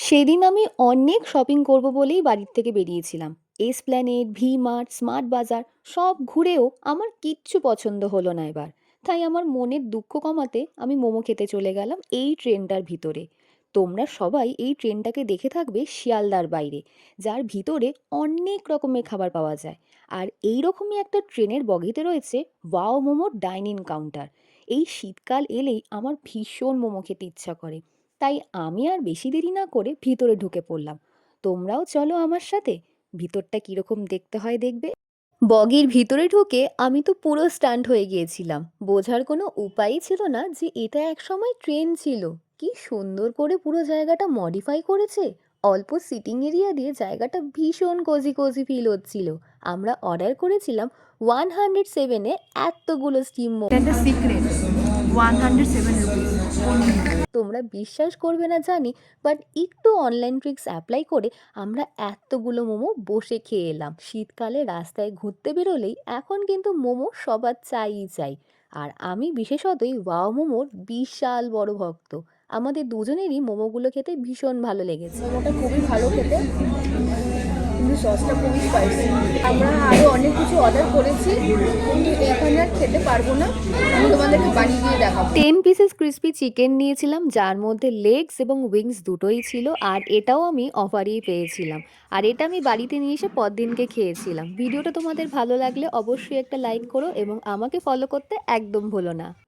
সেদিন আমি অনেক শপিং করব বলেই বাড়ির থেকে বেরিয়েছিলাম। এসপ্ল্যানেড, ভি মার্ট, স্মার্ট বাজার সব ঘুরেও আমার কিচ্ছু পছন্দ হলো না এবার। তাই আমার মনের দুঃখ কমাতে আমি মোমো খেতে চলে গেলাম এই ট্রেনটার ভিতরে। তোমরা সবাই এই ট্রেনটাকে দেখে থাকবে শিয়ালদার বাইরে, যার ভিতরে অনেক রকমের খাবার পাওয়া যায়। আর এই রকমই একটা ট্রেনের বগিতে রয়েছে ওয়াও মোমোর ডাইনিং কাউন্টার। এই শীতকাল এলেই আমার ভীষণ মোমো খেতে ইচ্ছা করে। তাই আমি আর বেশি দেরি না করে ভিতরে ঢুকে পড়লাম। তোমরাও চলো আমার সাথে। ভিতরটা কিরকম দেখতে হয় দেখবে। বগির ভিতরে ঢুকে আমি তো পুরো স্টান্ট হয়ে গিয়েছিলাম। বোঝার কোনো উপায়ই ছিল না যে এটা একসময় ট্রেন ছিল। কি সুন্দর করে পুরো জায়গাটা মডিফাই করেছে। অল্প সিটিং এরিয়া দিয়ে জায়গাটা ভীষণ কোজি কোজি ফিল হচ্ছিল। আমরা অর্ডার করেছিলাম 107-এ এতগুলো steam momo. That's the secret. 107 rupees only. তোমরা বিশ্বাস করবে না জানি, বাট একটু অনলাইন ট্রিক্স অ্যাপ্লাই করে আমরা এতগুলো মোমো বসে খেয়ে এলাম। শীতকালে রাস্তায় ঘুরতে বেরোলেই এখন কিন্তু মোমো সবার চাইই চাই। আর আমি বিশেষতই ওয়াও মোমোর বিশাল বড় ভক্ত। আমাদের দুজনেরই মোমোগুলো খেতে ভীষণ ভালো লেগেছে। মোমোটা খুবই ভালো খেতে, কিন্তু সসটা খুবই স্পাইসি। আমরা আরও অনেক কিছু অর্ডার করেছি, কিন্তু এখানে আর খেতে পারবো না। আমি তোমাদেরকে বানিয়ে দিয়ে দেখাবো। 10 পিসেস ক্রিস্পি চিকেন নিয়েছিলাম, যার মধ্যে লেগস এবং উইংস দুটোই ছিল। আর এটাও আমি অফারেই পেয়েছিলাম। আর এটা আমি বাড়িতে নিয়ে এসে পরদিনকে খেয়েছিলাম। ভিডিওটা তোমাদের ভালো লাগলে অবশ্যই একটা লাইক করো এবং আমাকে ফলো করতে একদম ভুলো না।